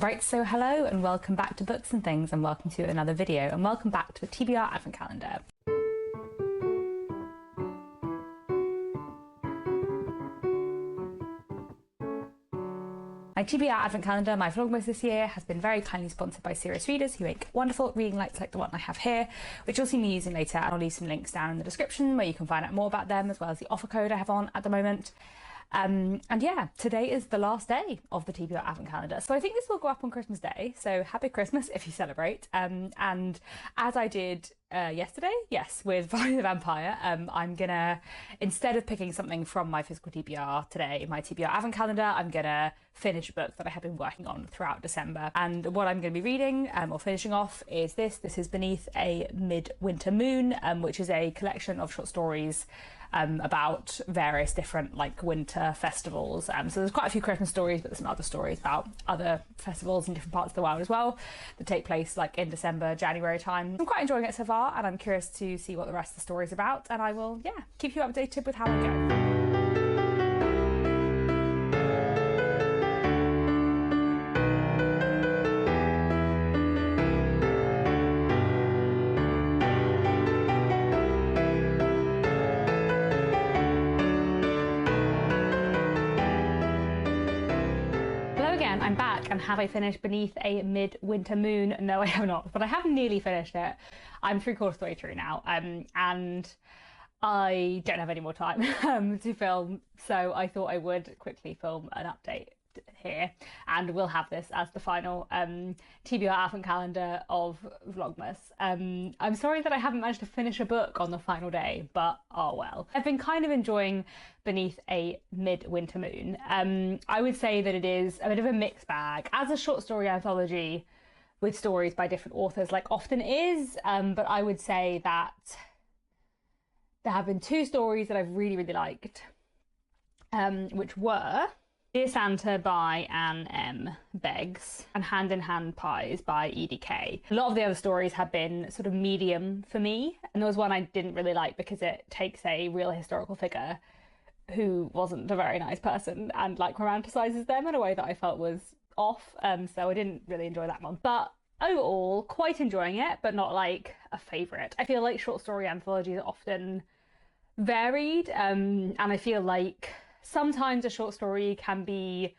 Right, so hello and welcome back to Books and Things, and welcome to another video, and welcome back to the TBR Advent Calendar. My TBR Advent Calendar, my Vlogmas this year, has been very kindly sponsored by Serious Readers, who make wonderful reading lights like the one I have here, which you'll see me using later, and I'll leave some links down in the description where you can find out more about them, as well as the offer code I have on at the moment. And yeah, today is the last day of the TBR Advent Calendar, so I think this will go up on Christmas Day, so happy Christmas if you celebrate. And as I did yesterday, yes, with Buffy the Vampire, I'm gonna, instead of picking something from my physical TBR today, my TBR Advent Calendar, I'm gonna finish a book that I have been working on throughout December. And what I'm gonna be reading, or finishing off, is this. This is Beneath a Midwinter Moon, which is a collection of short stories about various different winter festivals. So there's quite a few Christmas stories, but there's some other stories about other festivals in different parts of the world as well that take place in December, January time. I'm quite enjoying it so far, and I'm curious to see what the rest of the story is about, and I will, keep you updated with how I go. I'm back, and have I finished Beneath a Midwinter Moon? No, I have not, but I have nearly finished it. I'm 3/4 of the way through now, and I don't have any more time to film, so I thought I would quickly film an update here, and we'll have this as the final TBR Advent Calendar of Vlogmas. I'm sorry that I haven't managed to finish a book on the final day, but oh well. I've been kind of enjoying Beneath a Midwinter Moon. I would say that it is a bit of a mixed bag. As a short story anthology with stories by different authors, like often is, but I would say that there have been two stories that I've really liked, which were Dear Santa by Anne M. Beggs and Hand in Hand Pies by EDK. A lot of the other stories have been sort of medium for me, and there was one I didn't really like because it takes a real historical figure who wasn't a very nice person and romanticizes them in a way that I felt was off, so I didn't really enjoy that one. But overall, quite enjoying it, but not a favourite. I feel like short story anthologies are often varied, and I feel like sometimes a short story can be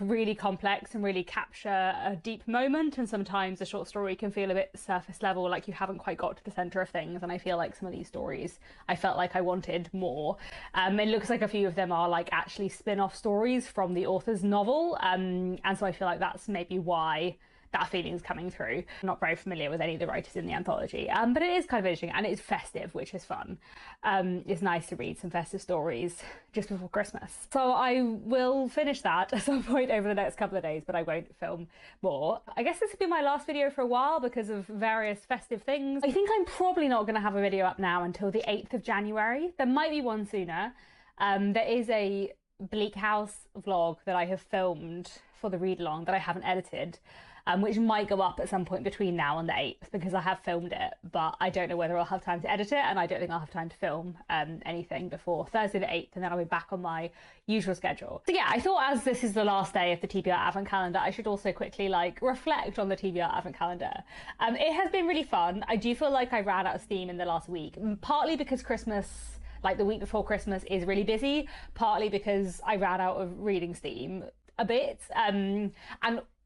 really complex and really capture a deep moment, and sometimes a short story can feel a bit surface level, like you haven't quite got to the centre of things. And I feel like some of these stories I felt like I wanted more. It looks like a few of them are actually spin-off stories from the author's novel, and so I feel like that's maybe why that feeling is coming through. I'm not very familiar with any of the writers in the anthology, but it is kind of interesting, and it's festive, which is fun. It's nice to read some festive stories just before Christmas. So I will finish that at some point over the next couple of days, but I won't film more. I guess this will be my last video for a while because of various festive things. I think I'm probably not going to have a video up now until the 8th of January. There might be one sooner. There is a Bleak House vlog that I have filmed for the read along that I haven't edited, which might go up at some point between now and the 8th, because I have filmed it, but I don't know whether I'll have time to edit it, and I don't think I'll have time to film anything before Thursday the 8th, and then I'll be back on my usual schedule. So yeah, I thought as this is the last day of the TBR Advent Calendar, I should also quickly reflect on the TBR Advent Calendar. It has been really fun. I do feel like I ran out of steam in the last week, partly because Christmas, the week before Christmas, is really busy, partly because I ran out of reading steam a bit, and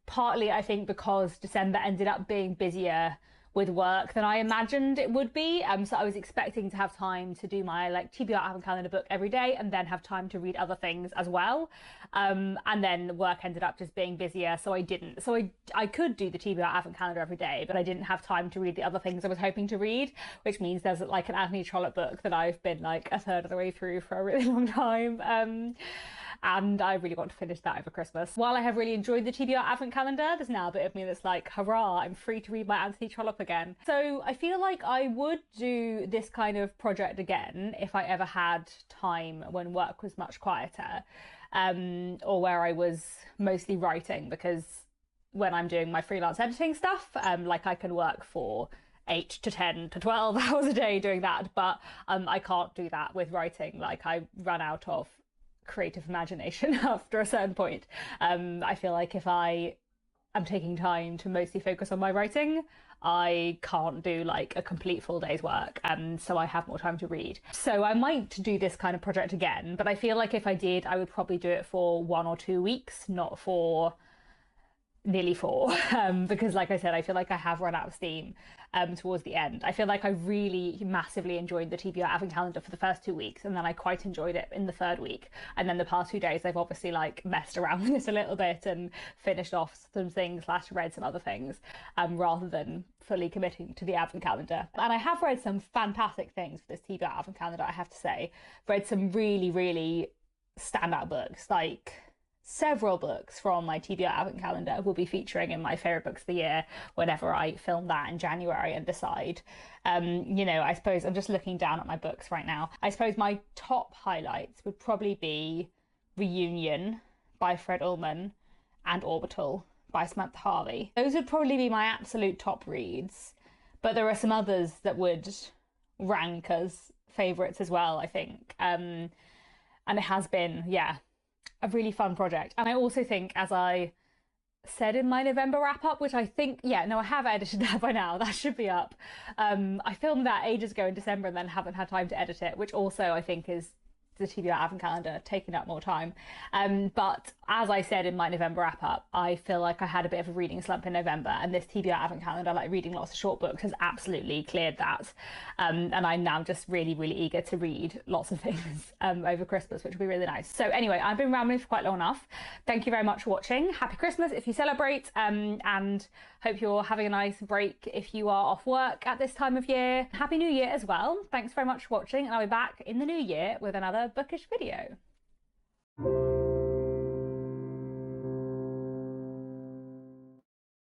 partly I think because December ended up being busier with work than I imagined it would be. So I was expecting to have time to do my TBR Advent Calendar book every day, and then have time to read other things as well. And then work ended up just being busier, so I didn't. So I could do the TBR Advent Calendar every day, but I didn't have time to read the other things I was hoping to read, which means there's an Anthony Trollope book that I've been a third of the way through for a really long time. And I really want to finish that over Christmas. While I have really enjoyed the TBR Advent Calendar, there's now a bit of me that's hurrah, I'm free to read my Anthony Trollope again. So I feel like I would do this kind of project again if I ever had time when work was much quieter, or where I was mostly writing, because when I'm doing my freelance editing stuff, I can work for 8 to 10 to 12 hours a day doing that, but I can't do that with writing. I run out of creative imagination after a certain point. I feel like if I am taking time to mostly focus on my writing, I can't do like a complete full day's work, so I have more time to read. So I might do this kind of project again, but I feel like if I did, I would probably do it for 1 or 2 weeks, not for nearly 4, because like I said, I feel like I have run out of steam towards the end. I feel like I really massively enjoyed the TBR Advent Calendar for the first 2 weeks, and then I quite enjoyed it in the 3rd week. And then the past 2 days, I've obviously like messed around with this a little bit and finished off some things / read some other things, rather than fully committing to the Advent Calendar. And I have read some fantastic things for this TBR Advent Calendar, I have to say. Read some really, really standout books, like several books from my TBR Advent Calendar will be featuring in my favourite books of the year whenever I film that in January and decide. I suppose I'm just looking down at my books right now. I suppose my top highlights would probably be Reunion by Fred Ullman and Orbital by Samantha Harvey. Those would probably be my absolute top reads, but there are some others that would rank as favourites as well, I think. And it has been, a really fun project. And I also think, as I said in my November wrap-up, which I think, I have edited that by now, that should be up. I filmed that ages ago in December and then haven't had time to edit it, which also I think is the TBR Advent Calendar taking up more time. But as I said in my November wrap-up, I feel like I had a bit of a reading slump in November, and this TBR Advent Calendar, like reading lots of short books, has absolutely cleared that. And I'm now just really, really eager to read lots of things over Christmas, which will be really nice. So anyway, I've been rambling for quite long enough. Thank you very much for watching. Happy Christmas if you celebrate, and hope you're having a nice break if you are off work at this time of year. Happy New Year as well. Thanks very much for watching, and I'll be back in the new year with another bookish video.